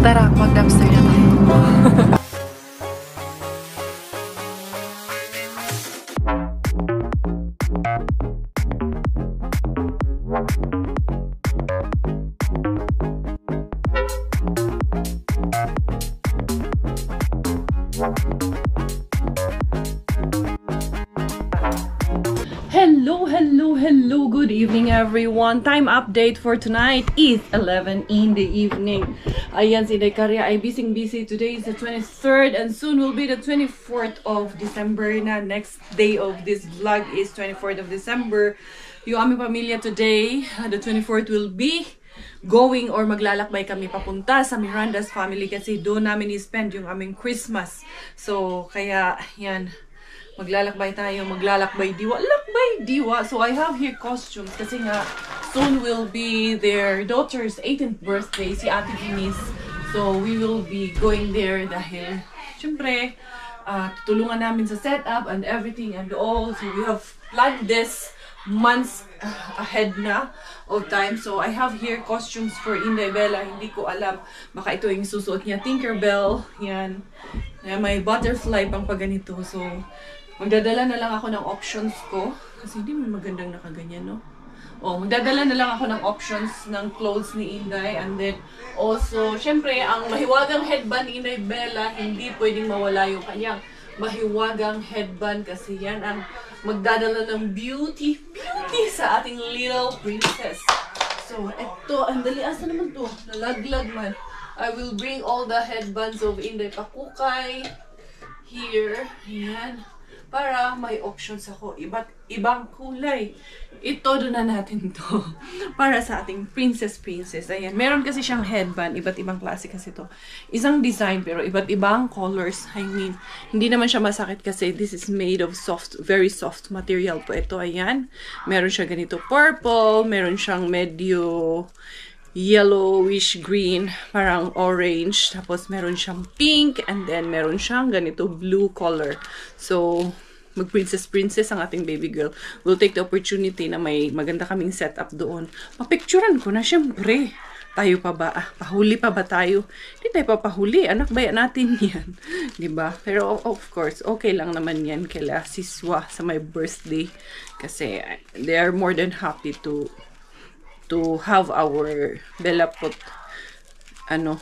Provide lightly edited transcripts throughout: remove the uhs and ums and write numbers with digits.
Tara, mag-dumpster na tayo. Hello, good evening everyone. Time update for tonight is 11 in the evening. Ayan, si Dekaria ay busy. Today is the 23rd and soon will be the 24th of December na. Next day of this vlog is 24th of December. Yung aming pamilya today, the 24th will be going or maglalakbay kami papunta sa Miranda's family kasi doon namin i-spend yung aming Christmas. So, kaya yan. Maglalakbay tayo, maglalakbay diwa. Lakbay diwa. So I have here costumes kasi nga soon will be their daughter's 18th birthday, si Ate Denise. So we will be going there dahil syempre tutulungan namin sa setup and everything and all. So we have planned this months ahead na of time. So I have here costumes for Inday Bella. Hindi ko alam. Baka ito yung susuot niya. Tinkerbell. Yan. May butterfly pang paganito. So magdadala na lang ako ng options ko. Kasi hindi mo magandang nakaganyan, no? Magdadala na lang ako ng options ng clothes ni Inday. And then, also, syempre, ang mahiwagang headband ni Inday Bella, hindi pwedeng mawala yung kanyang mahiwagang headband. Kasi yan ang magdadala ng beauty sa ating little princess. So, eto, ang dali. Asa naman to? Nalaglag man. I will bring all the headbands of Inday Pakukay here. Ayan. Para may options ako. Ibang kulay. Ito doon na natin to. Para sa ating princess. Ayan. Meron kasi siyang headband. Iba't ibang klase kasi to. Isang design pero iba't ibang colors. I mean, hindi naman siya masakit kasi this is made of soft, very soft material po. Ito, ayan. Meron siya ganito purple. Meron siyang medyo yellowish green, parang orange, tapos meron siyang pink, and then meron siyang ganito blue color. So, mag-princess ang ating baby girl. We'll take the opportunity na may maganda kaming setup doon. Papicturan ko na, syempre. Tayo pa ba? Pahuli pa ba tayo? Hindi tayo papahuli. Anak baya natin yan. Diba? Pero of course, okay lang naman yan kila Siswa sa my birthday. Kasi they are more than happy to have our Bella put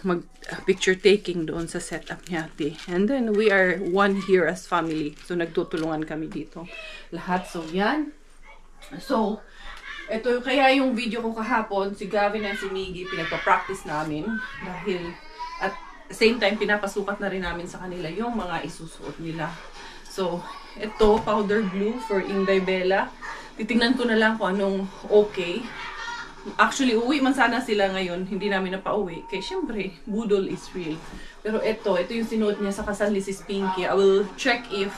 mag picture taking doon sa setup ni Ate. And then we are one here as family. So nagtutulungan kami dito lahat. So yan. So ito kaya yung video ko kahapon, si Gavin and si Miggy pinagpa-practice namin dahil at the same time pinapasukat na rin namin sa kanila yung mga isusuot nila. So ito powder blue for Inday Bella. Titingnan ko na lang kung anong okay. Actually, uwi man sana sila ngayon. Hindi namin napauwi. Kaya syempre, budol is real. Pero ito yung sinuot niya sa kasal ni Sis Pinky. I will check if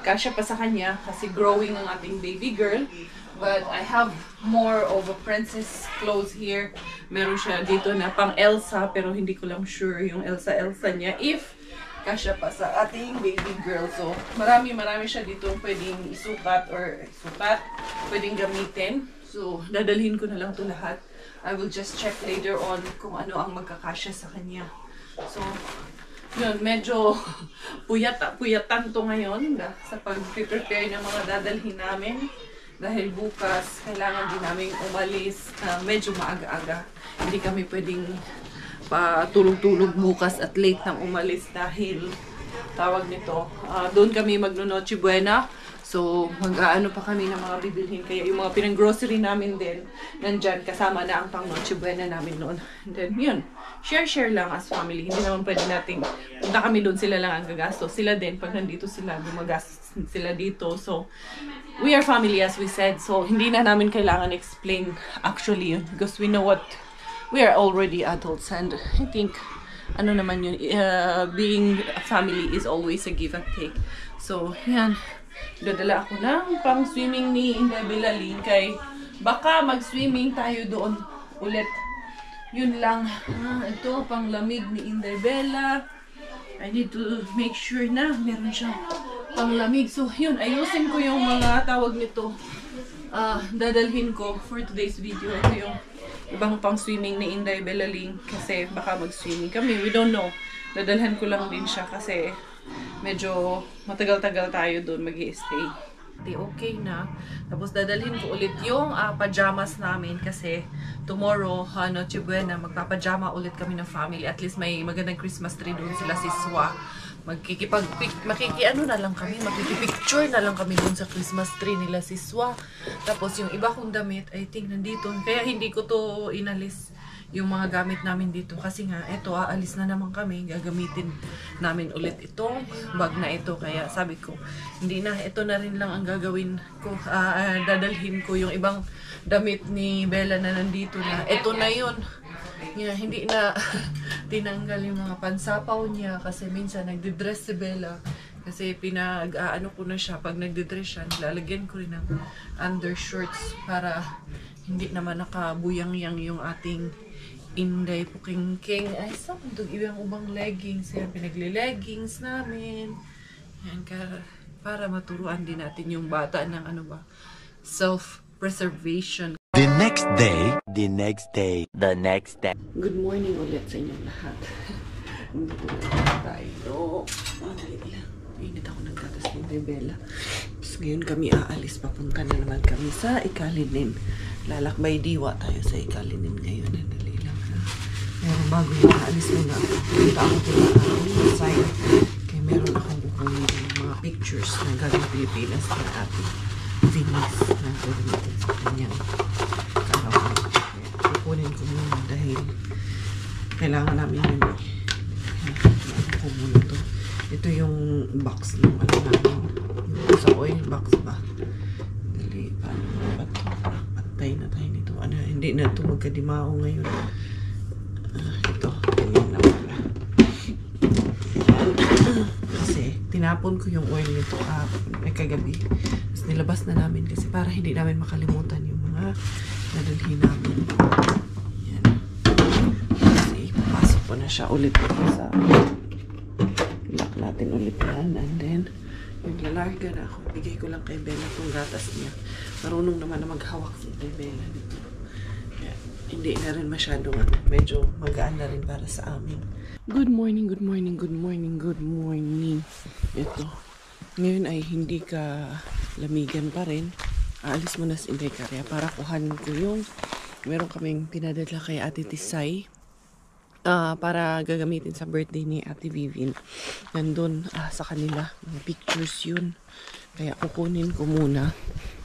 kasya pa sa kanya. Kasi growing ang ating baby girl. But I have more of a princess clothes here. Meron siya dito na pang Elsa. Pero hindi ko lang sure yung Elsa niya. If kasya pa sa ating baby girl. So, marami siya dito pwedeng isukat or pwedeng gamitin. So, dadalhin ko na lang ito lahat. I will just check later on kung ano ang magkakasya sa kanya. So, yun, medyo puyatan to ngayon sa pag-prepare ng mga dadalhin namin. Dahil bukas, kailangan din namin umalis medyo maaga-aga. Hindi kami pwedeng patulog-tulog bukas at late nang umalis dahil tawag nito. Doon kami magno-Noche Buena. So, mag-aano pa kami ng mga bibilhin. Kaya yung mga pinang-grocery namin din, nandyan, kasama na ang pang-Noche Buena namin noon. And then, yun. Share lang as family. Hindi naman pwede natin, punta kami doon, sila lang ang gagastos. Sila din, pag nandito sila, gumagastos sila dito. So, we are family as we said. So, hindi na namin kailangan explain actually yun. Because we know what, we are already adults. And I think, ano naman yun, being a family is always a give and take. So, yan. Dadala ako ng pang-swimming ni Inday Bella Lynn kay baka mag-swimming tayo doon ulit. Yun lang. Ito, pang-lamig ni Inday Bella. I need to make sure na meron siyang pang-lamig. So, yun. Ayusin ko yung mga tawag nito. Dadalhin ko for today's video. Ito yung ibang pang swimming ni Inday Belaling kasi baka mag-swimming kami. We don't know. Dadalhan ko lang din siya kasi medyo matagal-tagal tayo doon mag-i-stay. Okay na. Tapos dadalhin ko ulit yung pajamas namin kasi tomorrow, Noche Buena, magpapajama ulit kami ng family. At least may magandang Christmas tree doon sila si Swa. Makikipicture na lang kami doon sa Christmas tree nila si Swa. Tapos yung iba kong damit, I think nandito. Kaya hindi ko to inalis yung mga gamit namin dito kasi nga eto aalis na naman kami, gagamitin namin ulit itong bag na ito, kaya sabi ko hindi na, ito na rin lang ang gagawin ko, dadalhin ko yung ibang damit ni Bella na nandito na ito na yun. Yeah, hindi na tinanggal yung mga pansapaw niya kasi minsan nagdidress si Bella kasi ano ko na siya, pag nagdidress siya lalagyan ko rin ng undershorts para hindi naman nakabuyang-yang yung ating Inday Pukingking. Ay, saan itong ibang ubang leggings? Yan, pinagli-leggings namin. Yan, para maturuan din natin yung bata ng ano ba, self-preservation. The next day. Good morning ulit sa inyong lahat. Nandito na tayo. Dali lang. Init ako nagtatas ni Bella. Tapos ngayon kami aalis. Papunta na naman kami sa Ikalinin. Lalakbay diwa tayo sa Ikalinin ngayon. Dali lang. Pero bago na aalis muna ako. Punta ako kung side. Kaya meron akong kukunin ng mga pictures ng galing Pilipinas na ating Venus na gagamitin sa kanyang karawin. Kukunin ko muna dahil kailangan namin yun. Ko muna to. Ito yung box ng ano namin. Sa oil box ba? Dali, paano ba ito? Patay na tayo nito. Ano, hindi na ito magkadimao ngayon. Ito, ganyan na pala. Kasi tinapon ko yung oil nito may kagabi. Tapos nilabas na namin kasi para hindi namin makalimutan yung mga nadalhin namin. Yan. Kasi papasok ko na siya ulit sa lock natin ulit yan. And then yung lalarga na ako. Bigay ko lang kay Bella itong gatas niya. Marunong naman na maghawak si Bella dito. Kaya hindi na rin masyado medyo magaan na rin para sa amin. Good morning, good morning, good morning, good morning. Ito. Ngayon ay hindi ka lamigan pa rin. Aalis mo na sa Inday Karya para kuhanin ko yung meron kaming pinadala kay Ate Tisay para gagamitin sa birthday ni Ate Vivian. Nandun sa kanila. Mga pictures yun. Kaya kukunin ko muna.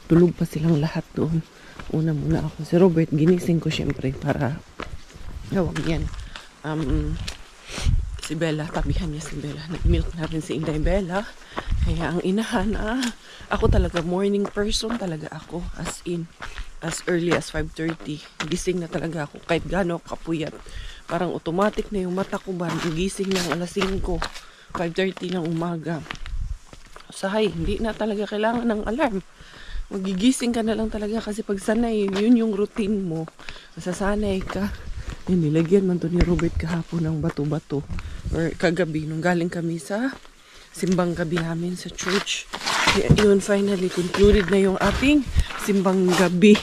Tulog pa silang lahat doon. Una muna ako. Si Robert, ginising ko syempre para wag yan. Si Bella, tabihan niya si Bella. Nag-milk natin si Inday Bella. Kaya ang inahan, ako talaga, morning person talaga ako. As early as 5:30. Gising na talaga ako. Kahit gano'n kapuyat. Parang automatic na yung mata ko ba. Gising ng alas 5. 5:30 ng umaga. Sahay, hindi na talaga kailangan ng alarm. Magigising ka na lang talaga kasi pag sanay, yun yung routine mo. Masasanay ka. Nilagyan man to ni Robert kahapon ng bato-bato. Or kagabi, nung galing kami sa simbang gabi namin sa church. Yun, finally, concluded na yung ating simbang gabi.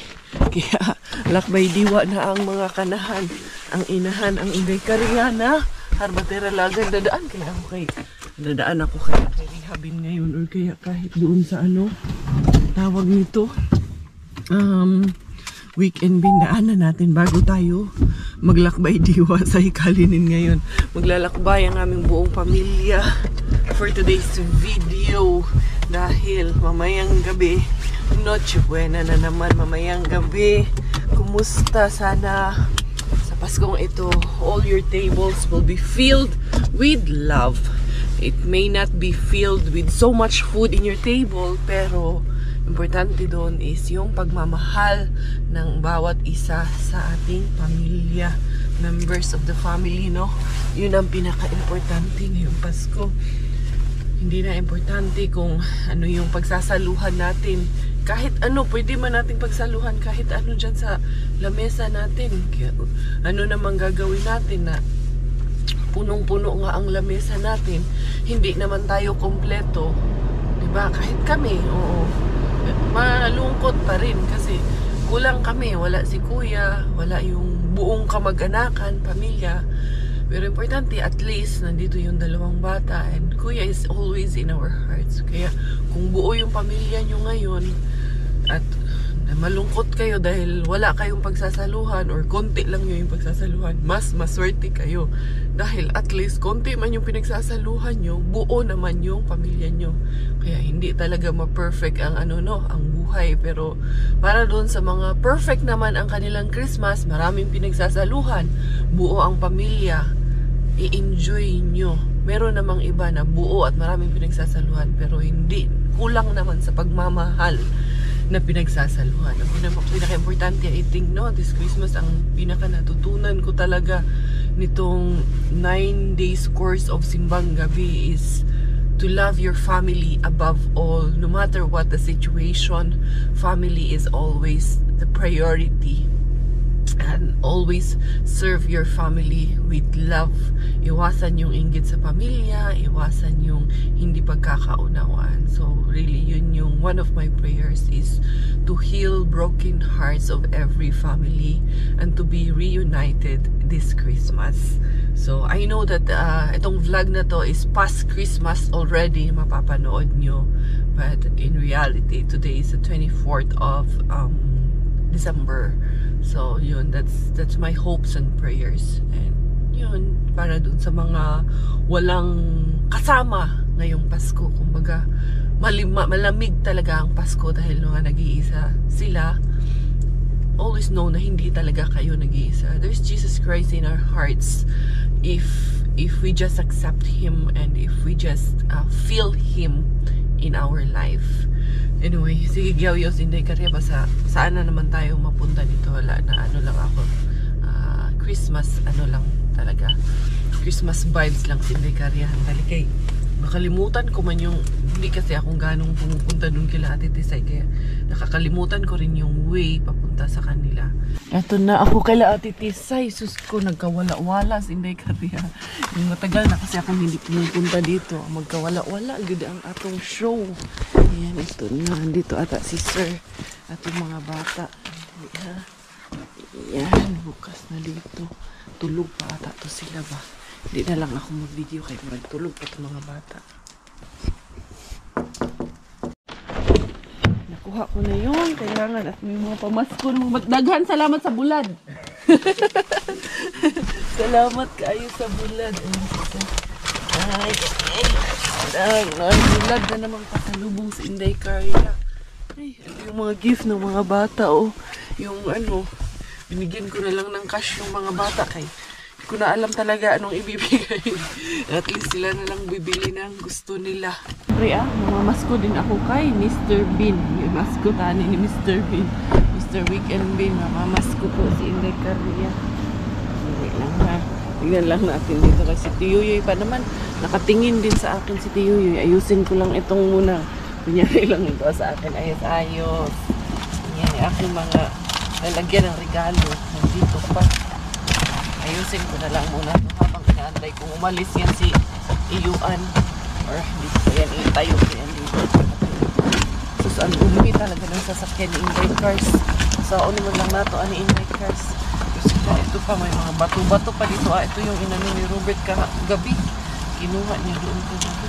Kaya, lakbay diwa na ang mga kanahan. Ang inahan, ang Inday Karya na Harbatera Lagan. Dadaan ako kaya kay Rehabin ngayon or kaya kahit doon sa tawag nito. Weekend bindaanan natin bago tayo maglakbay diwa sa Ikalinin ngayon. Maglalakbay ang aming buong pamilya for today's video dahil mamayang gabi, Noche Buena na naman. Mamayang gabi, kumusta? Sana sa Paskong ito, all your tables will be filled with love. It may not be filled with so much food in your table, pero importante doon is yung pagmamahal ng bawat isa sa ating pamilya, members of the family, no? Yun ang pinaka-importante ngayong Pasko. Hindi na importante kung ano yung pagsasaluhan natin. Kahit ano, pwede man nating pagsaluhan kahit ano dyan sa lamesa natin. Ano namang gagawin natin na punong-puno nga ang lamesa natin. Hindi naman tayo kompleto. Diba? Kahit kami, oo. Malungkot pa rin kasi kulang kami. Wala si kuya, wala yung buong kamag-anakan, pamilya. Pero importante, at least, nandito yung dalawang bata. And Kuya is always in our hearts. Kaya, kung buo yung pamilya nyo ngayon, at malungkot kayo dahil wala kayong pagsasaluhan or konti lang yung pagsasaluhan, mas maswerte kayo. Dahil at least, konti man yung pinagsasaluhan nyo, buo naman yung pamilya nyo. Kaya, hindi talaga ma-perfect ang ang buhay. Pero, para doon sa mga perfect naman ang kanilang Christmas, maraming pinagsasaluhan, buo ang pamilya, i-enjoy nyo. Meron namang iba na buo at maraming pinagsasaluhan pero hindi, kulang naman sa pagmamahal na pinagsasaluhan. Ang pinaka-importante, I think, this Christmas, ang pinaka-natutunan ko talaga nitong 9 days course of Simbang Gabi is to love your family above all. No matter what the situation, family is always the priority. And always serve your family with love. Iwasan yung inggit sa pamilya, iwasan yung hindi pagkakaunawaan. So really, yun yung one of my prayers is to heal broken hearts of every family and to be reunited this Christmas. So I know that itong vlog na to is past Christmas already, mapapanood nyo. But in reality, today is the 24th of December. So yun, that's my hopes and prayers. And yun, para dun sa mga walang kasama ngayong Pasko, kumbaga malamig talaga ang Pasko dahil nga nag-iisa sila. Always know na hindi talaga kayo nag-iisa. There's Jesus Christ in our hearts if we just accept Him and if we just feel Him in our life. Anyway, sige Gyaw-Yos, Inday Karya, basta saan na naman tayo mapunta nito. Wala na, lang ako. Christmas, lang talaga. Christmas vibes lang si Inday Karya. Dali kay, makalimutan ko man yung, hindi kasi akong ganong pumupunta dun kila Ate Tisay. Kaya nakakalimutan ko rin yung way papunta sa kanila. Eto na ako kila Ate Tisay. Sus ko, nagkawala-wala si Inday Karya. Yung matagal na kasi akong hindi pumupunta dito. Magkawala-wala, good ang atong show. Ayan, ito na. Dito ata si Sir at yung mga bata. Ayan, bukas na dito. Tulog pa ata to sila ba? Hindi na lang ako mag-video kaya magtulog pa itong mga bata. Nakuha ko na yun. Kailangan at may mga pamasko ng daghan. Salamat sa bulad. Salamat kayo sa bulad. Ay, bulad na naman kasalubong sa Inday Karya. Ay, yung mga gift ng mga bata, yung binigyan ko na lang ng cash yung mga bata kay hindi ko na alam talaga anong ibibigay. At least sila na lang bibili ng gusto nila. Siyempre mamamasko din ako kay Mr. Bean. Yung masko tani ni Mr. Bean. Mr. Weekend Bean, mamamasko ko si Inday Karya. Wait lang ha. Tignan lang natin dito kasi si Tiyuyoy pa naman. Nakatingin din sa akin si Tiyuyoy. Ayusin ko lang itong muna. Kunyari lang ito sa akin. Ayos. Yan yung aking mga lalagyan ng regalo. Nandito pa. Ayusin ko na lang muna habang inaantay kung umalis yan si Iyuan. Or dito ko yan itayo. Yan dito. So saan umi talaga ng sasakyan ni Inday Cars. So ano man lang nato ani Inday Cars. Ito pa may mga bato-bato pa dito. Ito yung inano ni Robert gabi. Kinuha niya doon ko gabi.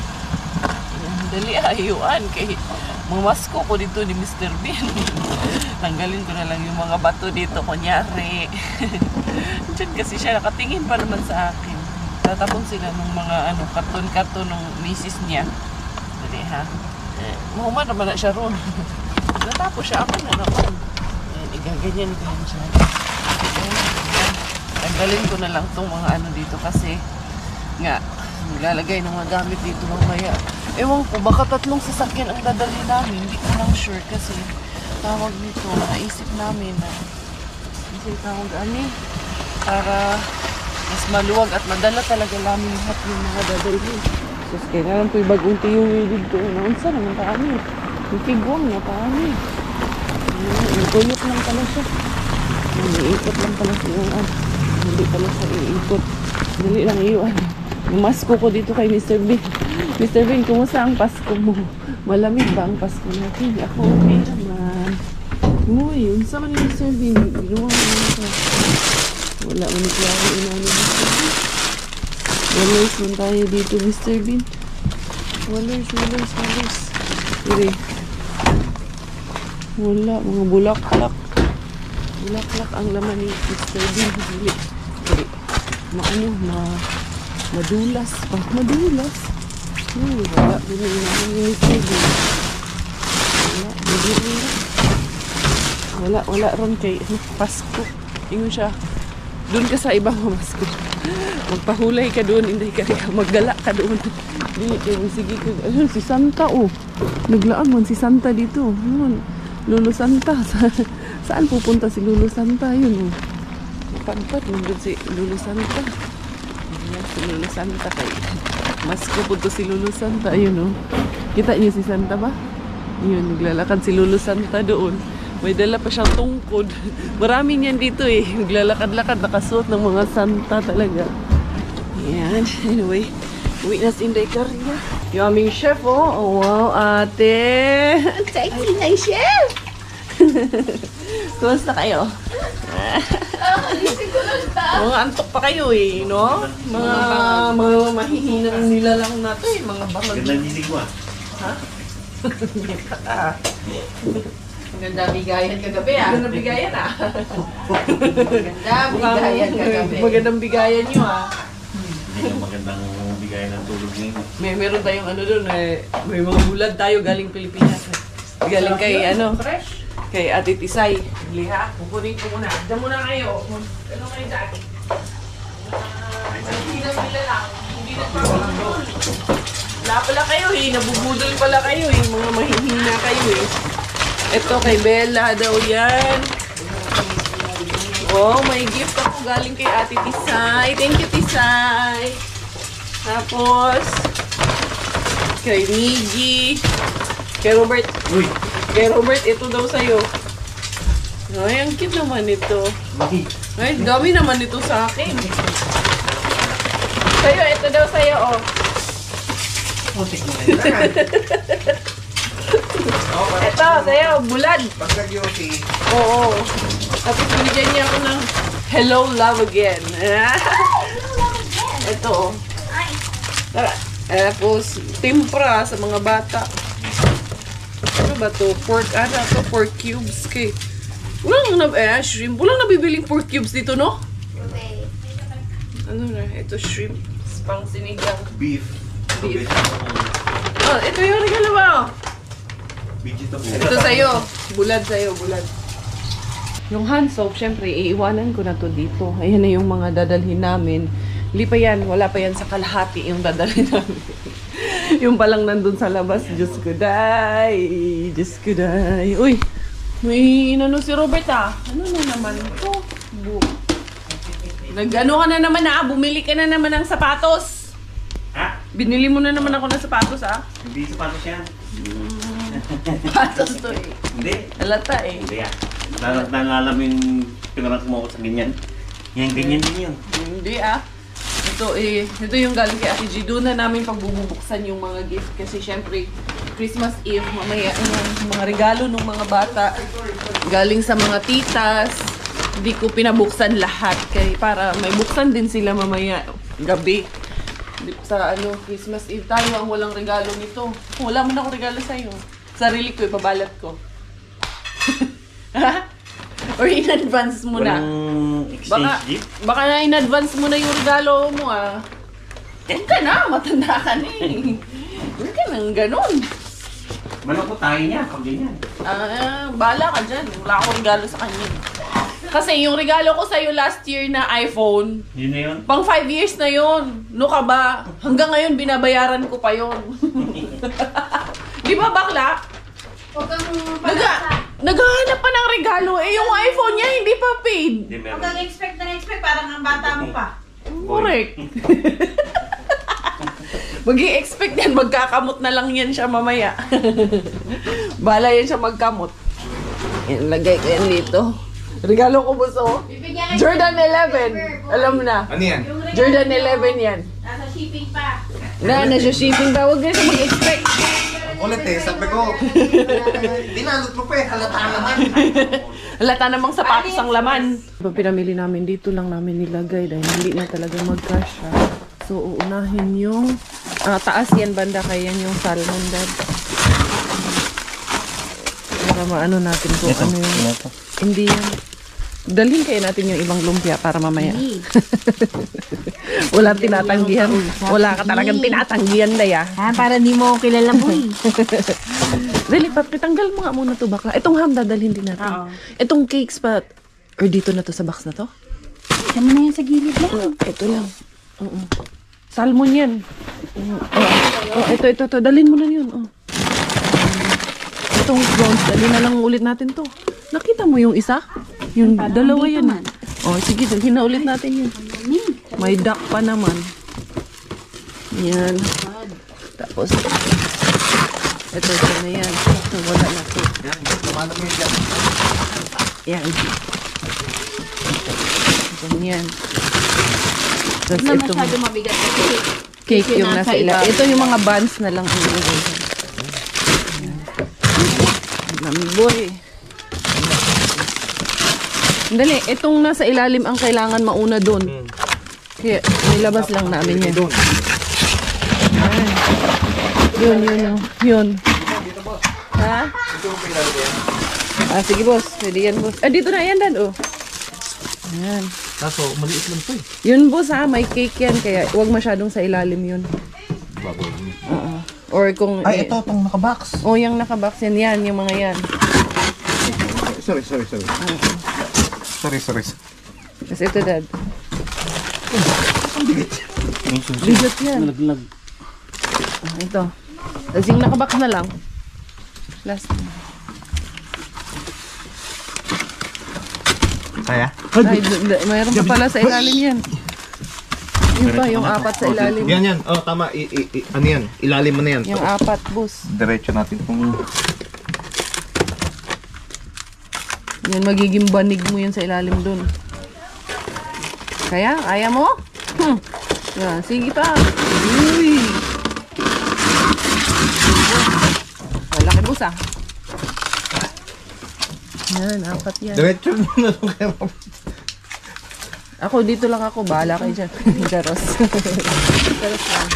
Dali ayuan kay mamasko ko dito ni Mr. Bean. Tanggalin ko na lang yung mga bato dito kunyari. Diyan kasi siya nakatingin pa naman sa akin. Tatapon sila ng mga karton-karton ng misis niya. Dali ha. Mahuman naman na siya ron. Natapos siya ako na naman. Igaganyan ko yan siya. Tanggalin ko na lang itong mga dito kasi nga maglalagay ng mga gamit dito mamaya. Ewan ko, baka 3 sasakyan ang dadali namin. Hindi ko lang sure kasi tawag nito, naisip namin na kasi tawag para mas maluwag at madala talaga namin lahat yung mga dadali. So, kailangan po yung bagong tiyuwi dito. Naunsa naman taani. Yung figwang na taani. Naguyok lang pala siya. Iikot lang pala siya. Hindi pala siya iikot. Dali lang iwan. Masko ko dito kay Mr. Bean. Mr. Bean, kumusta ang Pasko mo? Malamig ba ang Pasko natin? Ako okay naman. Uy, yun sa man Mr. Bean. Ginawa mo naman ito. Wala mo ni klaro inano dito. Walers man tayo dito, Mr. Bean. Walers. Sige. Wala, mga bulaklak. Bulaklak ang laman ni Mr. Bean. Dili. Madulas pa. Madulas. Wala. Binigyan ni Mr. Bean. Wala ron kay Pasko. Ingon siya. Doon ka sa ibang mamasko. Magpahulay ka doon, hindi ka maggala ka doon. Hindi kay sige ko. Ayun si Santa Naglaan man si Santa dito. Ayun. Lolo Santa. Saan pupunta si Lolo Santa? Ayun Padpad nandun si Lolo Santa. Ayan si Lolo Santa kay Masko po to si Lolo Santa. Ayun Kita niyo si Santa ba? Yun, naglalakad si Lolo Santa doon. May dala pa siyang tungkod. Marami niyan dito Naglalakad-lakad, nakasuot ng mga Santa talaga. Ayan. Anyway, uwi na si Inday Caria. Yung aming chef, Oh, wow, ate. Sexy na chef. Kumusta kayo? Mga antok pa kayo no? Mga mahihinang nila lang nato mga bangag. Ganda gising mo Ha? Maganda bigayan kagabi Maganda bigayan Maganda bigayan kagabi. Magandang bigayan nyo Hindi ka magandang bigayan ng tulog ngayon. Meron tayong doon may mga bulad tayo galing Pilipinas. Galing kay kay Ate Tisay. Liha, kukunin ko muna. Diyan muna kayo. Ano kayo dati? Hindi na sila lang. Hindi na pabudol. Wala pala kayo nabubudol pala kayo mga mahihina kayo Ito kay Bella daw yan. Oh, may gift ako galing kay Ate Tisay. Thank you, Tisay. Tapos, kay Miggy. Kay Robert. Uy! Kay Robert, ito daw sa'yo. Ay, ang cute naman ito. Ay, dami naman ito sa akin. Sa'yo, ito daw sa'yo, Putik mo na Ito, sa'yo, bulad. Pagka-duty. Oo. Tapos binigyan niya ako ng Hello, Love Again. Ito. Tapos, timpra sa mga bata. Ano ba to? Pork cubes. Okay. Shrimp. Walang nabibiling pork cubes dito, no? Okay. Ano na? Ito, shrimp. Pang sinigang. Beef. Beef. Oh, ito yung regalo mo. Ito sa'yo. Bulad sa'yo, bulad. Yung hand soap, syempre, iiwanan ko na to dito. Ayan na yung mga dadalhin namin. Hindi pa yan. Wala pa yan sa kalahati yung dadalhin namin. Yung palang nandun sa labas. Diyos ko, day. Diyos ko, day. Uy, may inano si Robert Ano na naman ito? Nag-ano ka na naman Bumili ka na naman ng sapatos. Ha? Binili mo na naman ako ng sapatos Hindi sapatos yan. Sapatos to Hindi. Halata Hindi yan. Nalalam yung pinarang mo ako sa ganyan. Yan, ganyan din yun. Hindi Ito yung galing kay Ate G. Doon na namin pagbubuksan yung mga gift. Kasi syempre, Christmas Eve, mamaya, mga regalo ng mga bata. Galing sa mga titas. Hindi ko pinabuksan lahat. Kaya para may buksan din sila mamaya gabi. Sa Christmas Eve tayo ang walang regalo nito. Wala man akong regalo sa'yo. Sarili ko, ipabalat ko. Or in advance mo na. Walang exchange gift? Baka na in advance mo na yung regalo mo Huwag ka na, matanda ka na Huwag ka nang ganun. Maloko tayo niya pag ganyan. Bahala ka dyan. Wala akong regalo sa kanya. Kasi yung regalo ko sa'yo last year na iPhone, Yun na yun? pang 5 years na yun. No ka ba? Hanggang ngayon binabayaran ko pa yun. Di ba bakla? Huwag kang palasa. Naghahanap pa ng regalo. Yung iPhone niya hindi pa paid. Hindi Huwag meron. kang expect na expect. Parang ang bata mo pa. Correct. Mag-i-expect yan. Magkakamot na lang yan siya mamaya. Bahala yan siya magkamot. Yan, lagay ko yan dito. Regalo ko buso. Bibigyan Jordan 11. Alam na. Ano yan? Yung regalo Jordan mo, 11 yan. Nasa shipping pa. Na siya shipping ba? Huwag na siya mag-expect. Ulit eh, sabi ko. Dinalot mo pa eh, halata naman. Halata namang sapatos ang laman. Pinamili namin dito lang namin nilagay dahil hindi na talaga mag-cash. So, uunahin yung taas yan banda, kaya yan yung salmon dad. Para maano natin kung ano yung... Hindi yan. Dalhin kaya natin yung ibang lumpia para mamaya. Wala tinatanggihan. Wala ka talagang tinatanggihan na ya. Ha, para di mo kilala mo eh. Dali, patanggal mo nga muna to bakla. Itong ham dadalhin din natin. Oo. Itong cakes pa, or dito na to sa box na to? Sama na yan sa gilid lang. Ito lang. Salmon yan. Ito. Dalhin mo na yun. Itong prawns, dalhin na lang ulit natin to. Nakita mo yung isa? Yung dalawa yan. Sige, dalhin na ulit natin yun. May duck pa naman. Yan. Tapos, ito na yan. Ito, wala na ito. Yan. Ganyan. Tapos Hindi ito, masyado mabigat kasi cake yung nasa ilalim. Ito yung mga buns na lang ang ilagay. Lamboy. Dali, itong nasa ilalim ang kailangan mauna doon. Kaya, nilabas lang namin yan. Yun. Ha? Sige boss, pwede yan boss. Dito na yan dan, Ayan. Kaso, maliit lang to eh. Yun boss may cake yan, kaya huwag masyadong sa ilalim yun. Or kung... Ay, ito, itong nakabox. Yung nakabox yan, yung mga yan. Sorry. Kasi ito dad. Bigot yan. Nalaglag. Ito. Tapos yung nakabox na lang. Last. Kaya? Mayroon pa pala sa ilalim yan. Yun ba, yung apat sa ilalim. Yan. Tama. Ano yan? Ilalim mo na yan. Yung apat, boss. Diretso natin kung... Yan, magiging banig mo yun sa ilalim dun. Kaya mo? Yan, sige pa. Uy! Malaki boss Yan, apat yan. Diretso na lang kayo. Ako, dito lang ako. Bahala kayo dyan. Jaros. Jaros lang.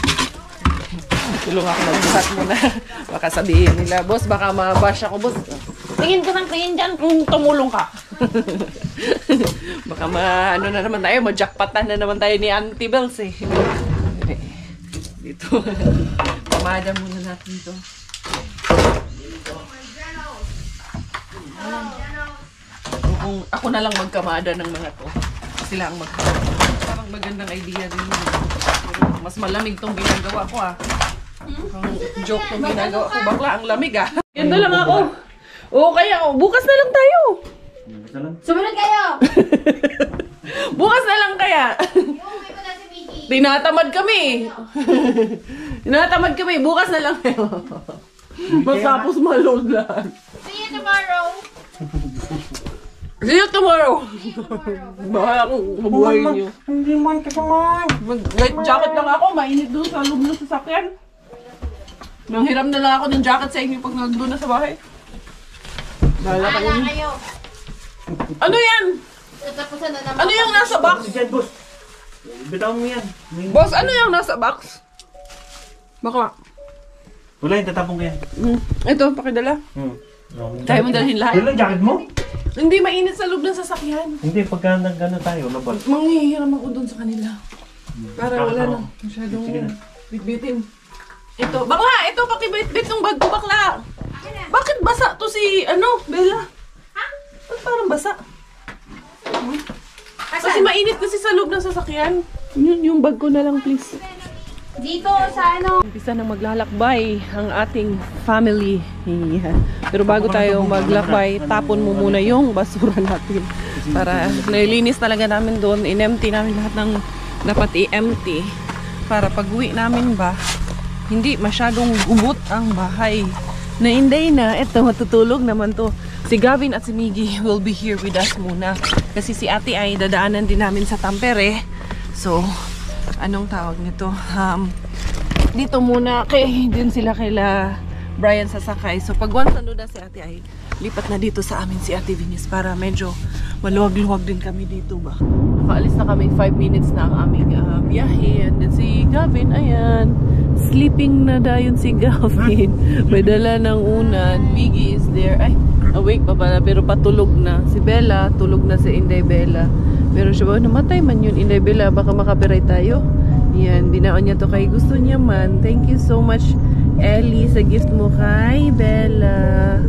Tulong ako mag-chat muna. Baka sabihin nila, boss, baka mabash ako, boss. Tingin ka ng tingin dyan kung tumulong ka. Baka ano na naman tayo, ma-jackpotan na naman tayo ni Auntie Bells eh. Dito. Pamada muna natin ito. Kung ako na lang magkamada ng mga to. Sila ang magkamada. Parang magandang idea din yun. Mas malamig tong ginagawa ko Ang joke tong ginagawa ko. Bakla, ang lamig Ganda lang ako. Kaya bukas na lang tayo. Sumunod kayo! Bukas na lang kaya. Tinatamad kami. Bukas na lang kayo. Matapos malulad. See you tomorrow! See you tomorrow. Bahala akong mabuhay niyo. Hindi man kasaman. Mag-light jacket lang ako. Mainit doon sa loob ng sasakyan. Nanghiram na lang ako ng jacket sa inyo pag nandun na sa bahay. Bahala kayo. Ano yan? Tatapusan na naman. Ano yung nasa box? Diyan, boss. Bitaw mo yan. Boss, ano yung nasa box? Baka. Wala yung tatapong ko yan. Ito, pakidala. Tayo mo dalhin lahat. Wala yung jacket mo? Hindi mainit sa loob ng sasakyan. Hindi, pagka nag-ano tayo, labas. Manghihiram ako doon sa kanila. Para wala na. Masyadong bitbitin. Ito, bakla! Ito, pakibit-bit ng bag ko, bakla! Bakit basa to si, Bella? Ha? Ba't parang basa? Kasi mainit kasi sa loob ng sasakyan. Yun, yung bag ko na lang, please. Dito sa Umpisa na maglalakbay ang ating family. Yeah. Pero bago tayo maglakbay, tapon mo muna yung basura natin. Para nilinis talaga namin doon. In-empty namin lahat ng dapat i-empty. Para pag-uwi namin ba, hindi masyadong gubot ang bahay. Na inday na, eto matutulog naman to. Si Gavin at si Miggy will be here with us muna. Kasi si ate ay dadaanan din namin sa Tampere. So, anong tawag nito? dito muna. Kaya din sila kaila Brian sasakay. So pag once na si ate ay lipat na dito sa amin si Ate Venus para medyo maluwag-luwag din kami dito ba. Nakaalis na kami, 5 minutes na ang aming biyahe. And then si Gavin, ayan, sleeping na dayon si Gavin. May dala ng unan. Miggy is there. Ay, awake pa pala pero patulog na. Si Bella, tulog na si Inday Bella. Pero siya ba, namatay man yun Inday Bella, baka makapiray tayo. Yan, binaon niya to kay gusto niya man. Thank you so much Ellie sa gift mo kay Bella.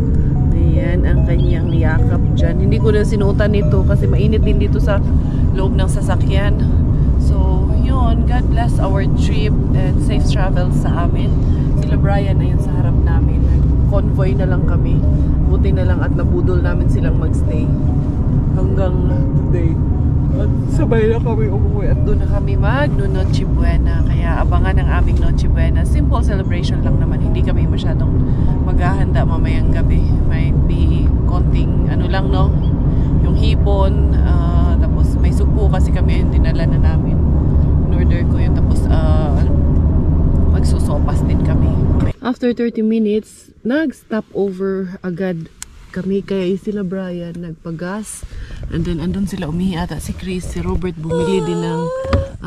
Ayan, ang kanyang yakap dyan. Hindi ko na sinuotan nito kasi mainit din dito sa loob ng sasakyan. So, yun. God bless our trip and safe travel sa amin. Sila Brian na yun sa harap namin. Convoy na lang kami. Buti na lang at nabudol namin silang magstay hanggang today. At sabay na kami umuwi at doon na kami mag-Noche Buena. Kaya abangan ang aming Noche Buena. Simple celebration lang naman. Hindi kami masyadong maghahanda mamayang gabi. Might be konting ano lang no. Yung hipon. Tapos may supo kasi kami yung dinala na namin. In-order ko yun. Tapos magsusopas din kami. After 30 minutes, nag-stop over agad kami kay sila Brian nagpagas and then andun sila umihi ata si Chris, si Robert bumili din ng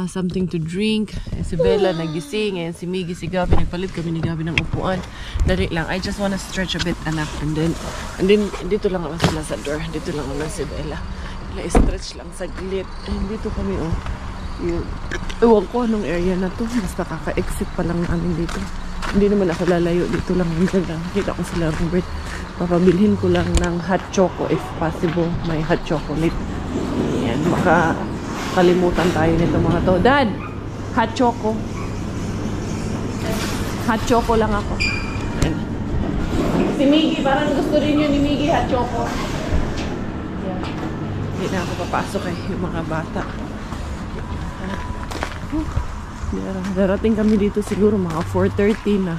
something to drink, si Bella nagising and si Miggy, si Gavin nagpalit kami ni Gavin ng upuan. Dali lang, I just wanna stretch a bit anak and then dito lang naman sila sa door, dito lang naman si Bella stretch lang saglit and dito kami ewan ko anong area na to, basta kaka-exit pa lang namin dito. Hindi naman ako lalayo dito lang. Nakita ko sila Robert. Papabilhin ko lang ng hot choco if possible. May hot chocolate. Ayan. Baka kalimutan tayo nito mga to. Dad! Hot choco. Hot choco lang ako. Ayan. Si Miggy, parang gusto rin yun ni Miggy hot choco. Ayan. Hindi na ako papasok yung mga bata. Darating kami dito siguro mga 4:30 na.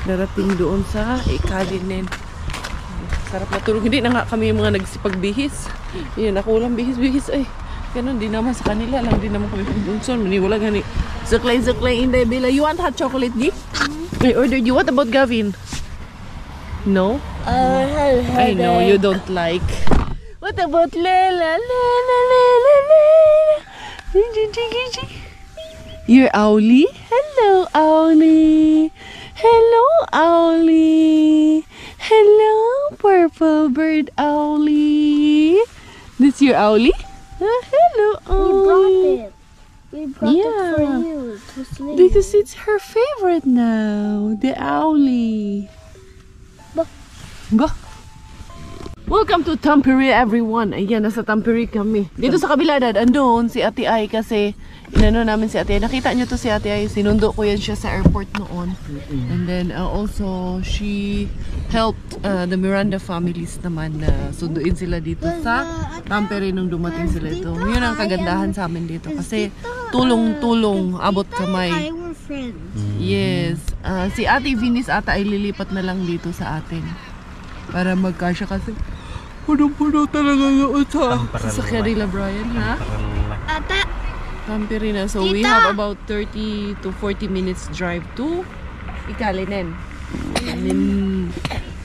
Darating doon sa Ikalinen. Sarap na tulog. Hindi na nga kami yung mga nagsipagbihis. Yun, ako lang bihis-bihis ay. Ganun, di naman sa kanila lang. Di naman kami pagbunson. Maniwala gani. Zuklay, Inday Bella. You want hot chocolate, Di? I ordered you. What about Gavin? No? I know, you don't like. What about Lela? You're Owly? Hello, Owly. Hello, Owly. Hello, purple bird Owly. This your Owly? Hello, Owly. We brought it for you to sleep. Because it's her favorite now, the Owly. Bah. Welcome to Tampere, everyone. Ayan, nasa Tampere kami. Dito sa kabila, Dad, andun si Ate Ai kasi inano namin si Ate Ai. Nakita nyo to si Ate Ai. Sinundo ko yan siya sa airport noon. And then also, she helped the Miranda families naman na sunduin sila dito sa Tampere nung dumating sila ito. Yun ang kagandahan sa amin dito kasi tulong-tulong, abot kamay. Yes. Si Ate Venus ata ay lilipat na lang dito sa atin para magkasya kasi puno-puno talaga yun sa sasakyan nila Brian, ha? Ata! Tampere na. So we have about 30 to 40 minutes drive to Ikalinen. And then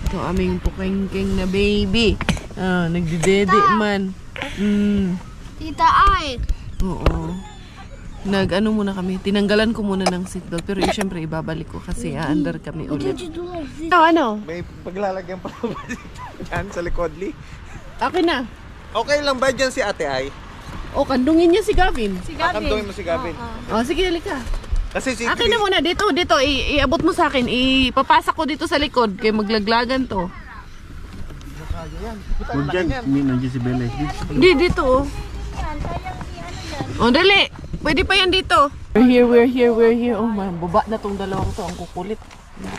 ito aming pukengkeng na baby. Nagdidede man. Tita Ai! Oo. Nag-ano muna kami. Tinanggalan ko muna ng seatbelt. Pero syempre ibabalik ko kasi aandar kami ulit. Ano? May paglalagyan pa ba dyan sa likod, Li? Akin na. Okay lang ba dyan si Ate Ai? O, kandungin niya si Gavin. Kakandungin mo si Gavin. Sige, halika. Kasi si Akin na muna. Dito. Iabot mo sa akin. Ipapasa ko dito sa likod. Kaya maglaglagan to. Huwag dyan, nandiyan si Bella. Dito. Dali. Pwede pa yan dito. We're here. Oh man, baba na tong dalawang to. Ang kukulit.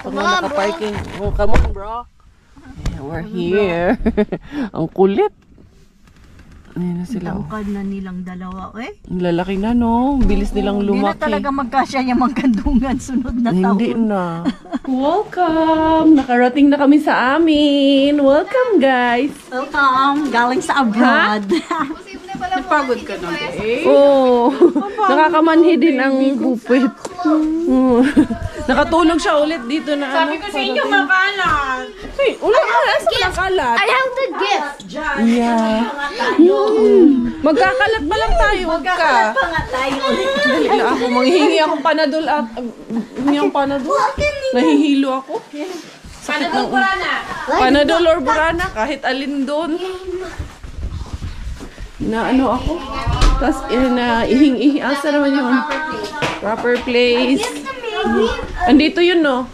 Pag na naka-parking. Oh, come on, bro. Yeah, we're here. Ang kulit. Ayan na sila. Tangkad na nilang dalawa, eh. Ang lalaki na, no? Bilis nilang lumaki. Hindi na talaga magkasya yung magkandungan sunod na taon. Hindi na. Welcome! Nakarating na kami sa amin. Welcome, guys. Welcome! Galing sa abroad. Napagod ka na, eh? Oo. Nakakamanhi din ang bupit. Nakatulog siya ulit dito na Sabi ko sa inyo, makalat. Hey, ulang alas ko nakalat. I have the gift. Yeah. Magkakalat pa lang tayo, wag ka. Pa nga tayo ulit. Dali lang ako, manghihingi akong panadol at hingi akong panadol. Nahihilo ako. Panadol Burana. Panadol or burana, kahit alin doon. Na ano ako. Tapos ihingi, asa naman yun? Proper place. Andito yun, no?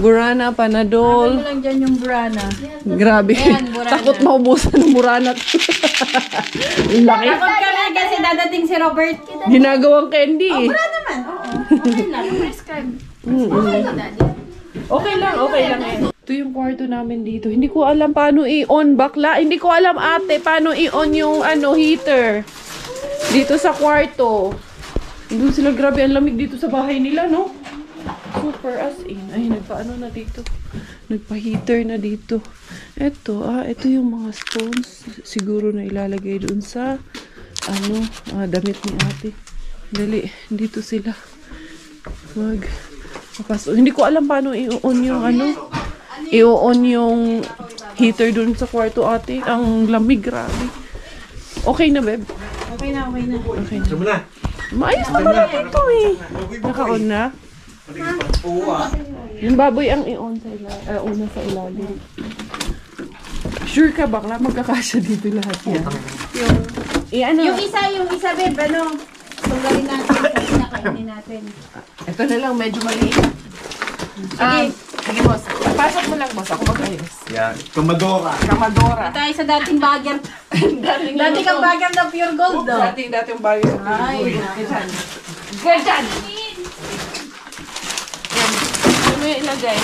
Burana, panadol. Ano lang dyan yung Burana. Grabe. Burana. Takot maubusan ng burana. Ang laki. Takot kami kasi dadating si Robert. Ginagawang candy. Wala naman. Oo. Okay lang. Prescribe. Okay lang eh. Ito yung kwarto namin dito. Hindi ko alam paano i-on, bakla. Hindi ko alam, ate, paano i-on yung heater. Dito sa kwarto. Doon sila, grabe, ang lamig dito sa bahay nila, no? Super as in. Ay, nagpa-ano na dito. Nagpa-heater na dito. Ito yung mga stones. Siguro na ilalagay doon sa, damit ni ate. Dali, dito sila. Papasok. Hindi ko alam paano i-on yung i-on yung heater doon sa kwarto, ate. Ang lamig, grabe. Okay na, beb? Okay na. Sabi na. Maayos naman na ito eh. Naka-on na? Yung baboy ang i-on sa una sa ilalim. Sure ka, bakla? Magkakasya dito lahat yan. Yung isa, babe, tunggalin natin kasi nakainin natin. Ito na lang, medyo maliit. Sige, boss. Pasok mo lang, boss. Ako mag-ayos. Yan. Kamadora. Kamadora. Tayo sa dating bagger. Dati kang bagger na pure gold, do. Dating bagay sa Ay, Ganyan. Ganyan! Yan. Ano mo yung ilagay?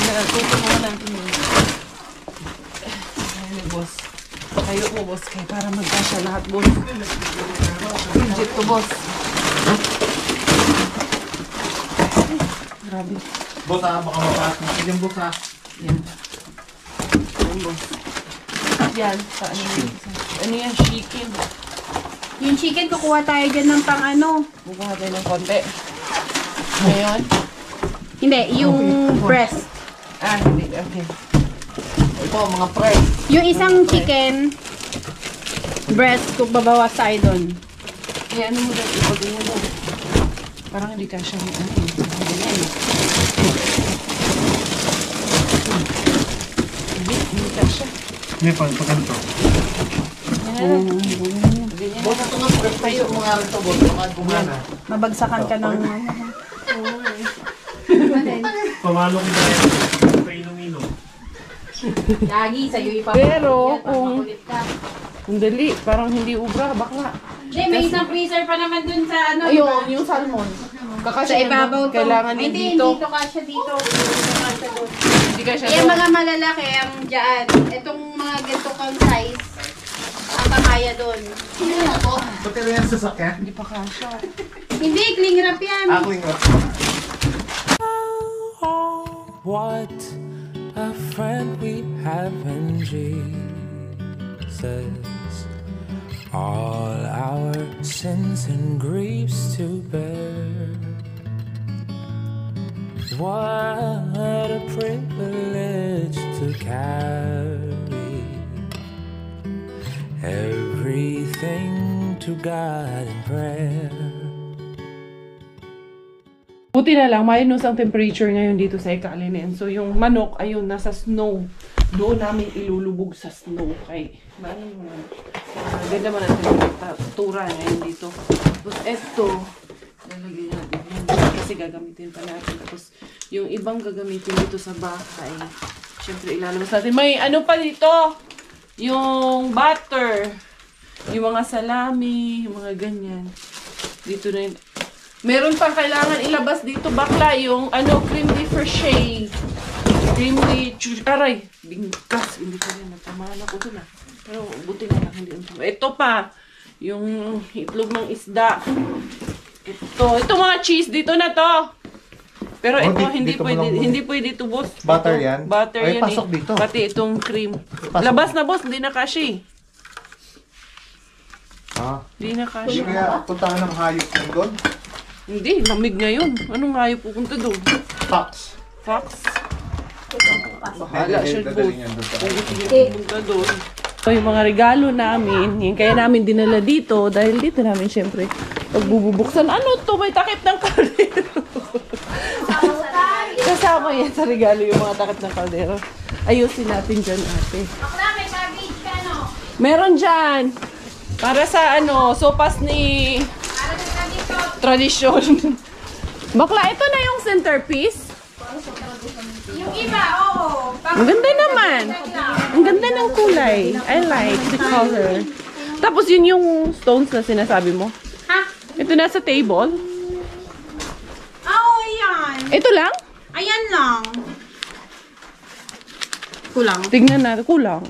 Tuto mo natin yun. Ayun, boss. Tayo mo, boss. Kaya para magkasya lahat, boss. Legit to, boss. Grabe. Boss baka mapasok mo. Yung boss Yan. Ayun, boss. Yan. Ano yan? Chicken. yung chicken, kukuha tayo dyan ng Buka natin ng konti. Ngayon? Hindi, yung breast. Hindi. Okay. Ito, mga fries. Yung isang chicken, breast, kung babawas tayo doon. Ano mo dahil? Ipagin mo doon. Parang hindi ka siya ganyan. Hindi ka siya. Hindi pa ganito. Boss, ito nga tayo mga rito, boss. Baka gumana. Mabagsakan ka ng... Pamalo ko ba yan? Painom-inom. Lagi, sa'yo ipapakita. Pero, kung dali, parang hindi ubra, bakla. Hindi, may isang freezer pa naman dun sa Ayun, yung salmon. Sa Kakasya ibabaw to. Kailangan Ay, din hindi, dito. dito kasya dito. Dito kasya doon. Hindi ka siya Yung mga malalaki, ang dyan. Itong mga ganito kang size, ang kakaya doon. Ba't ito yan sasakyan? Hindi pa kasya. Hindi, cling wrap yan. Ako yung What a friend we have in Jesus. All our sins and griefs to bear. What a privilege to carry everything to God in prayer. Buti na lang, minus ang temperature ngayon dito sa Ikalinen. So, yung manok, ayun, nasa snow. Doon namin ilulubog sa snow. Kay, ganda man ang temperatura ngayon dito. Tapos, eto, lalagyan natin yan. Kasi gagamitin pa natin. Tapos, yung ibang gagamitin dito sa bahay, syempre, ilalabas natin. May ano pa dito? Yung butter. Yung mga salami, yung mga ganyan. Dito na yun. Meron pang kailangan ilabas dito, bakla, yung cream de fraiche. Cream de... Aray, bingkas. Hindi ko rin, nagtamahan ako dun Pero buti na lang, hindi. Ito pa, yung itlog ng isda. Ito mga cheese, dito na to. Pero ito, hindi pwede ito, boss. Butter Ito, yan? Butter Ay, yan pasok dito. Pati itong cream. Pasok. Labas na, boss, hindi na kasi. Ah. Hindi na kasi. Hindi kaya puntahan ng hayop ng doon? Hindi, lamig ngayon. Anong hayop pupunta doon? Fox. Fox? Bahala siya doon. Kung gusto niya pumunta doon. So, yung mga regalo namin, yung kaya namin dinala dito, dahil dito namin syempre pagbububuksan. Ano to? May takip ng kaldero. Kasama yan sa regalo yung mga takip ng kaldero. Ayusin natin dyan, ate. Meron dyan. Para sa sopas ni tradisyon. Bakla, ito na yung centerpiece. Yung iba, oo. Ang ganda naman. Ang ganda ng kulay. I like the color. Tapos yun yung stones na sinasabi mo. Ha? Ito na sa table. Oo, yan. Ito lang? Ayan lang. Kulang. Tignan natin. Kulang.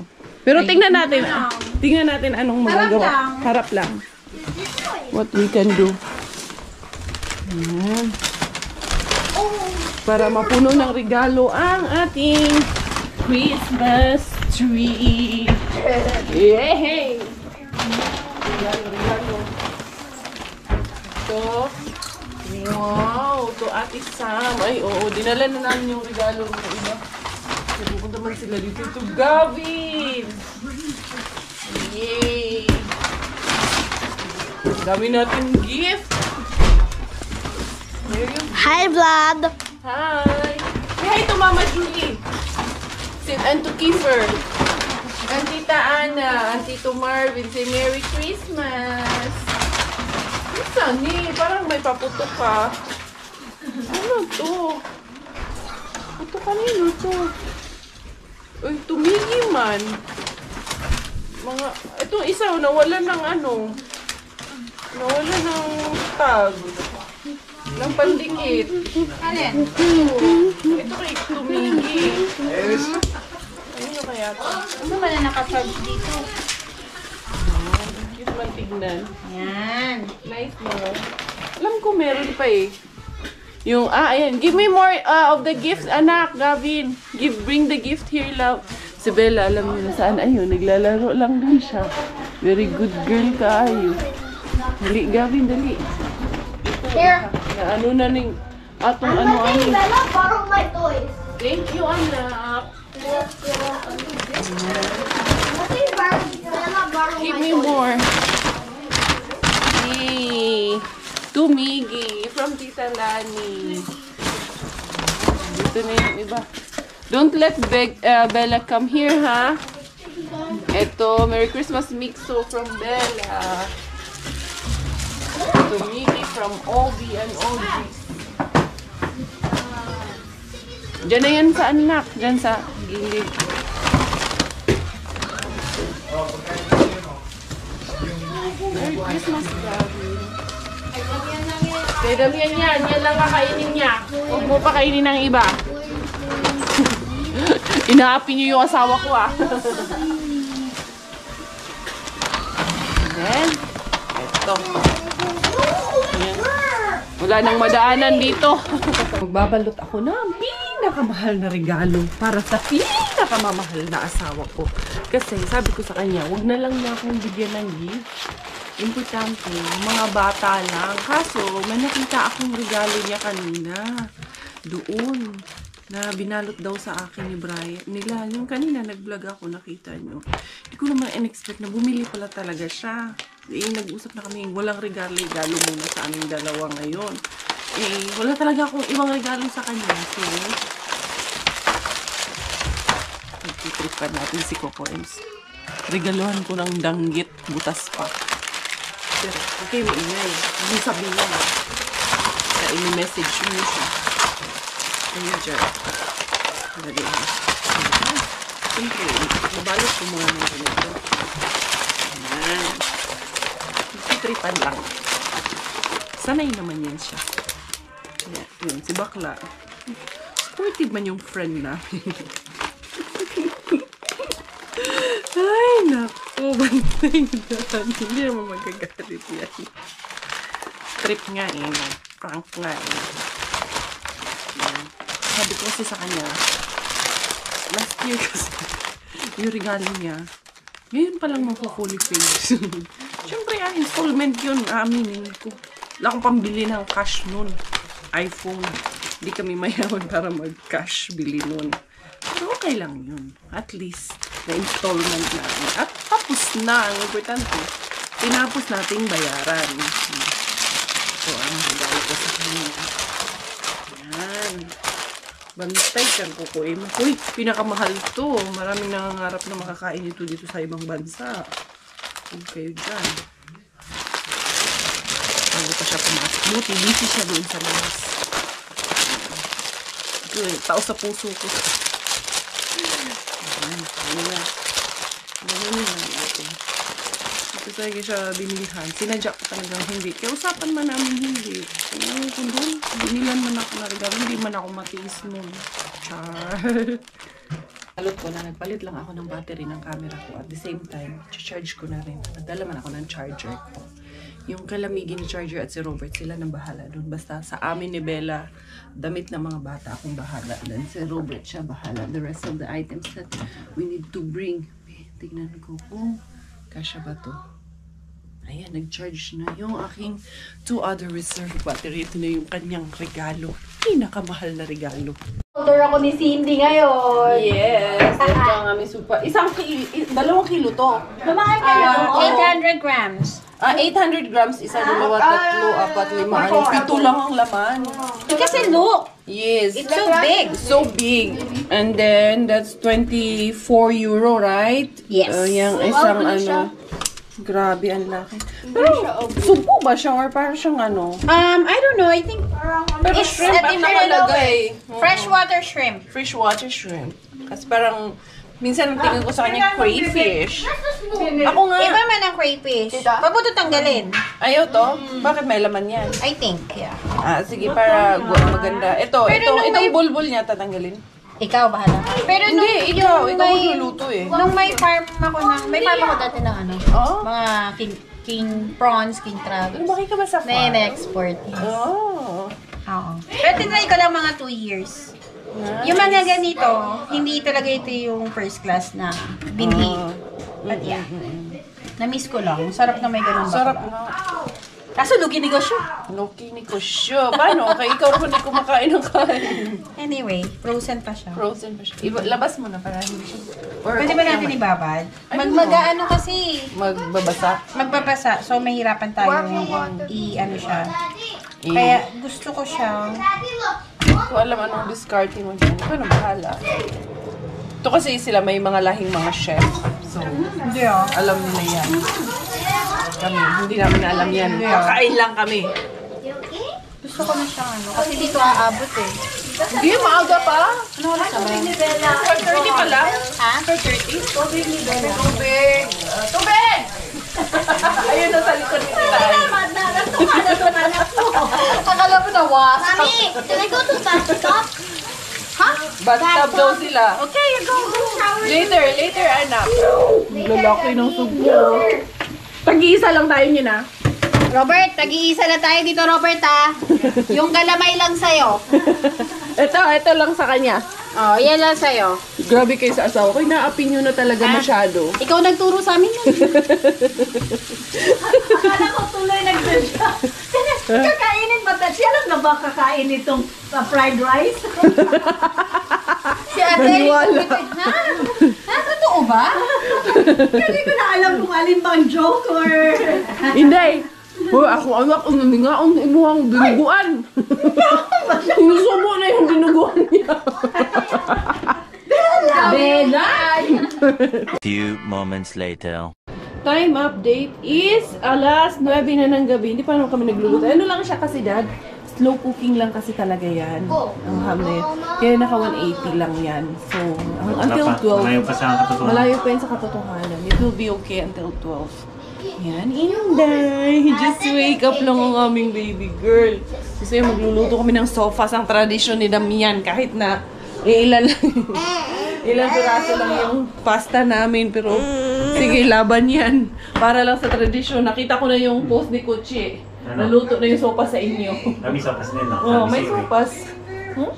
Pero tignan natin. kulang. Tignan natin anong magagawa. lang. Harap lang. What we can do. Ayan. Para mapuno ng regalo ang ating Christmas tree. Yay! Regalo. Ito. Wow! Ito Ate Sam. Ay, oo. Dinala na namin yung regalo ng iba. Pupunta man sila dito. Ito Gavin! Yay! Dami natin gift. There you go. Hi, Vlad. Hi! Say hi to Mama Julie. And to Kiefer. And Tita Ana. And Tito Marvin. Say Merry Christmas. Saan eh? Parang may paputok pa. Ano to? Ito kanino to? Uy, tumigi man. Itong isa, nawala ng nawala ng tag. Ng pandikit. Alin? Ito kay tumigi. Ano kaya to? Ano ba na naka-charge dito? Cute man tignan. Yan. Nice mo. Alam ko meron pa eh. Yung, ayan. Give me more of the gifts, anak, Gavin. Bring the gift here, love. Si Bella, alam niyo na saan. Ayun, naglalaro lang din siya. Very good girl ka, ayun. Dali, Gavin, dali. Here. Na ano na ning atong ano-ano. Bella, borrow my toys. Thank you, anak. Bella, borrow Give my me toys. more. Hey, tumigi from Tita Lani. Dito na yung iba. Don't let Bella come here, ha? Ito, Merry Christmas Mixo from Bella. Tumigi from Obi and Obi. Diyan na yan sa anak. Diyan sa gilid. Merry Christmas, Gavin. Kaya damihan yan. Yan lang kakainin niya. Huwag mo pa kainin ng iba. Inaapi niyo yung asawa ko, ah. Then, ito. Ayan. Wala nang madaanan dito. Magbabalot ako ng pinakamahal na regalo para sa pinakamamahal na asawa ko. Kasi sabi ko sa kanya, wag na lang niya akong bigyan ng gift. Importante, mga bata lang. Kaso, may nakita akong regalo niya kanina. Doon. Na binalot daw sa akin ni Brian. Nila, yung kanina nag-vlog ako, nakita nyo. Hindi ko naman in-expect na bumili pala talaga siya. Nag-usap na kami, walang regalo muna sa aming dalawa ngayon. Wala talaga akong ibang regalo sa kanya. So, nagtitripan natin si Coco Ems. Regaluhan ko ng danggit, butas pa. Pero, okay, maingay. Hindi sabihin niya. Kaya ini-message niyo siya. Ayan dyan. Lagay mo. Siyempre, mabalot ko muna ng ganito. Ayan. Nagtitripan lang. Sanay naman yan siya. Ayan, yun, si Bakla. Supportive man yung friend namin. Ay, naku. Bantay na. Hindi naman magagalit yan. Trip nga eh. Prank nga eh. Sabi ko kasi sa kanya, last year kasi, yung regalo niya, ngayon pa lang mapo-fully paid. Siyempre, installment yun, aminin ko. Wala akong pambili ng cash nun. iPhone. Hindi kami mayaman para mag-cash bili nun. Pero okay lang yun. At least, na-installment natin. At tapos na. Ang importante, tinapos nating bayaran. So, ang regalo ko sa kanya. Yan. Bantay kang kukuin. Uy, pinakamahal to. Maraming nangangarap na makakain ito dito sa ibang bansa. Huwag kayo dyan. Bago pa siya pumasok. Buti, busy siya doon sa labas. Ito, tao sa puso ko. Ayan, na. Ganyan na natin. Ito talaga siya binilihan. Sinadya ko talagang hindi. Kaya usapan man namin hindi. Kaya kung doon, binilan man ako na regalo. Hindi man ako matiis nun. Char. Alot ko na, nagpalit lang ako ng battery ng camera ko. At the same time, charge ko na rin. Nagdala man ako ng charger ko. Yung kalamigin ni Charger at si Robert, sila nang bahala doon. Basta sa amin ni Bella, damit ng mga bata akong bahala. Then si Robert siya bahala. The rest of the items that we need to bring. Tignan ko kung kasya ba to. Ayan, nag-charge na yung aking 2 other reserve battery. Ito na yung kanyang regalo. Pinakamahal na regalo. Order ako ni Cindy ngayon. Yes! Ito ang aming super. 2 kilo to. Lumakan kayo. 800 grams. 800 grams, 1, 2, 3, 4, 5, 6, 7, 7 lang ang laman. Kasi look. Yes. It's so big. So big. And then, that's 24 euro, right? Yes. Yung isang grabe, ang laki. Pero, supo ba siya or parang siyang I don't know. I think pero it's shrimp ang nakalagay. freshwater shrimp. Freshwater shrimp. Kasi parang, minsan ang tingin ko sa kanya crayfish. Ako nga. Iba man ang crayfish. Pag mo ito tanggalin. Ayaw to? Bakit may laman yan? I think, yeah. Sige, para maganda. Ito, itong bulbul niya tatanggalin. Ikaw, bahala. Pero Hindi, ikaw magluluto eh. Nung may farm ako dati ng mga king prawns, king crab. Lumaki ka ba sa farm? Na-export. Oh. Oo. Pero tinry ko lang mga 2 years. Nice. Yung mga ganito, hindi talaga ito yung first class na binhi. But yeah. Na-miss ko lang. Sarap na may ganun bakla. Sarap na. Kaso lugi negosyo. Lugi negosyo. Paano? Kaya ikaw rin kumakain ng kain. Anyway, frozen pa siya. Frozen pa siya. Labas mo na para hindi siya. Pwede ba natin ibabad? Mag-ano kasi. Magbabasa? Magbabasa. So, mahirapan tayo siya. Kaya gusto ko siya. Kung alam anong discarding mo dyan, paano bahala? Ito kasi sila may mga lahing mga chef. So, alam nila yan. Kami, hindi namin alam yan. Kakain lang kami. Gusto ko na siya kasi dito aabot eh. Hindi, maaga pa. Ano oras na ba? 4:30 pa lang. Ha? 4:30? Tubig ni Bella. Tubig! Ayun na sa likod ni Tita. Akala mo na was. Mommy, can I go to the bathtub? Bathtub daw sila. Okay, go shower. Later, anak. Lalaki ng subo. Tag-iisa lang tayo niya na. Robert, tag-iisa na tayo dito, Robert, ha? Yung galamay lang sa'yo. Ito lang sa kanya. Oh, yan lang sa'yo. Grabe kayo sa asawa ko. Inaapin nyo na talaga masyado. Ikaw nagturo sa amin yun. Akala ko tuloy nagsadya. Kakainin ba? Siya lang na ba kakain itong fried rice? Si ate, ha? Totoo ba? Hindi ko na alam kung alin bang joke or... Hindi. Ako anak, nga ang imuhang dinuguan. Sinusubo na yung dinuguan niya. Bella! Few moments later. Time update is alas 9 na ng gabi. Hindi pa naman kami nagluluto. Ano lang siya kasi, Dad? Slow cooking lang kasi talaga yan. Ang ham na yan. Kaya naka 180 lang yan. So, until 12. Malayo pa sa katotohanan. Malayo pa yun sa katotohanan. It will be okay until 12. Yan, Inday. Just wake up lang ang aming baby girl. Kasi magluluto kami ng sofas. Ang tradisyon ni Damian. Kahit na ilan piraso lang yung pasta namin. Pero sige, laban yan. Para lang sa tradisyon. Nakita ko na yung post ni Kuchi. Naluto na yung sopas sa inyo. Kami sopas nila. Oh, may sopas. Huh?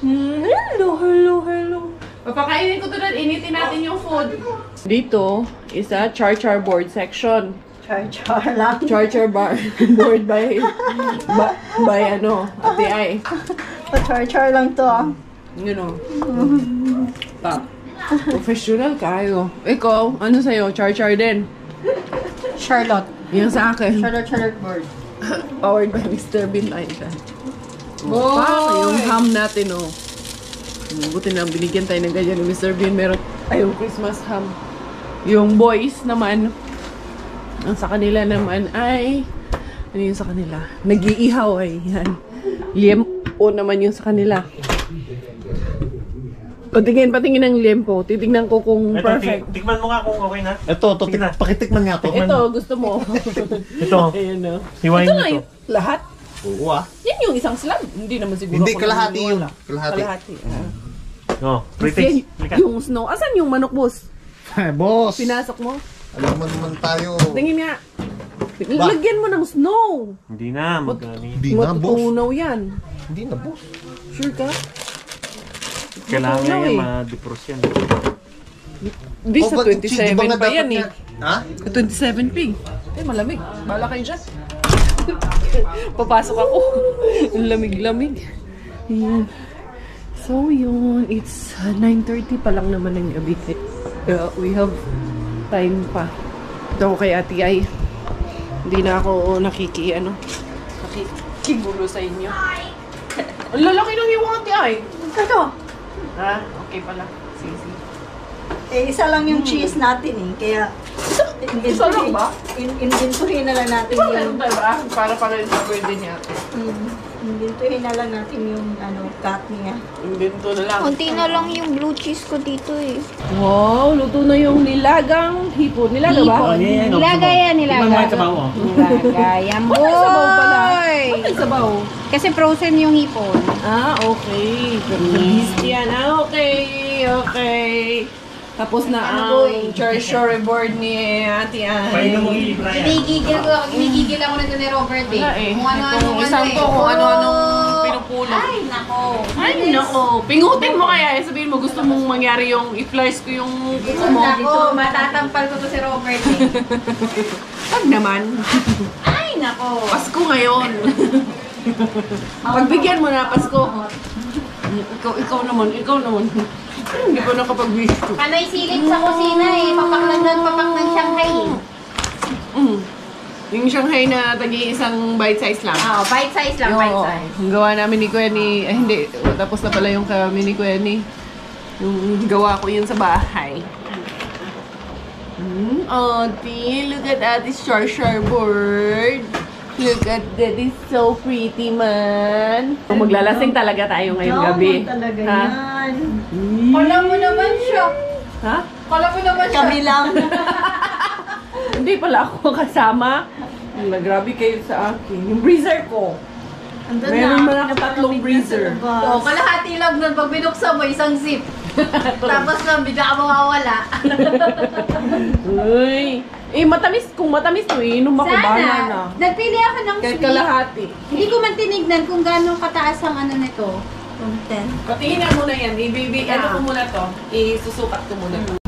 Hello. Papakainin ko to doon. Initin natin yung food. Dito is a char board section. Char lang. Charger bar. Board by ano, Ate Ay. Pa-char lang to ah. You know. Top. Professional kayo. Ikaw, ano sa'yo? Char din. Charlotte. Yan sa akin. Charlotte board. Powered by Mr. Bean Lighter. Yung ham natin, oh. Buti na binigyan tayo ng ganyan ni Mr. Bean. Meron tayong Christmas ham. Yung boys naman, ang sa kanila naman ay, ano yun sa kanila? Nag-iihaw ay, yan. Liempo naman yung sa kanila. Patingin ng liempo. Titignan ko kung perfect. Tikman mo nga kung okay na. Ito, pakitikman nga to. Ito, gusto mo. Ito. Ayan, no. Hiwain Ito mo nga to. yung lahat. Oo ah. Yan yung isang slab. Hindi naman siguro Hindi, ako kalahati yun. naniniwala. Kalahati. Kalahati. Oh, Yan, pre-taste. Halika. yung snow. Asan yung manok, boss? Boss! Pinasok mo? Alam mo naman tayo. Tingin nga. Lagyan mo ng snow. Hindi na, magkani. Hindi na, boss. Matutunaw yan. Hindi na, boss. Sure ka? Kailangan Matutunaw yan, eh. ma-defrost yan. Di sa ba't, 27 di ba nga pa yan dapat eh. nga- Ha? 27 p. Malamig. Bala kayo dyan. Papasok ako. Ang lamig-lamig. Ayan. So yun, it's 9:30 pa lang naman ng gabi. We have time pa. Ito ako kay Ate Ay. Hindi na ako nakikigulo sa inyo. Ang lalaki ng yung Ate Ay. Ito. Ha? Okay pala. Sige. Eh, isa lang yung cheese natin eh. Kaya, Isa lang ba? Invintuhin na lang natin Meron yung... tayo ba? Para pala yung birthday niya ate. Invintuhin na lang natin yung cut niya. Invento na lang. Konti na lang yung blue cheese ko dito eh. Wow, luto na yung nilagang hipon. Nilaga ba? Oh, yan. Nilaga yan, nilaga. Tikman mo nga sa bawo. oh. Nilaga. Yan, boy. Bakit sabaw pala? Bakit sabaw? Kasi frozen yung hipon. Ah, okay. Beast yan. Ah, okay. Tapos na ang cherry board ni Ate Paano mo Ay. i-libra yan? Ginigigil ako nito ni Robert eh. Wala eh. Kung ano-ano Isang to kung ano-anong pinupulot. Ay, nako. Ay, nako. Pingutin mo kaya. Sabihin mo, gusto mong mangyari yung i-flash ko yung kuko mo. Nako, matatampal ko to si Robert eh. Wag naman. Ay, nako. Pasko ngayon. Pagbigyan mo na, Pasko. Ikaw naman. Hindi ko nakapag-wish to. Kano'y silip sa kusina eh. Papak ng Shanghai eh. Yung Shanghai na tagi-isang bite size lang. Oo, bite size lang, bite size. Ang gawa namin ni Kuya ni... hindi. Tapos na pala yung kami ni Kuya ni... Yung gawa ko yun sa bahay. Auntie, look at Auntie Char board. Look at that, it's so pretty man. Maglalasing talaga tayo ngayong gabi. talaga Ha? yan. Kala mo naman siya. Ha? Kala mo naman siya. Kami lang. Hindi pala ako kasama. Grabe kayo sa akin. Yung freezer ko. Andun Meron na. man ako tatlong freezer. Oo, kalahati lang nun. Pag binuksan mo, isang zip. Tapos lang, bigla ka mawawala. Uy. Matamis. Kung matamis to, inom ako. Bahala na. Sana, nagpili ako ng Kahit sweet. kalahati. Hindi ko man tinignan kung gano'ng kataas ang ano nito. Content. Patingin mo na yan. Ano ko muna to. Isusukat ko muna to.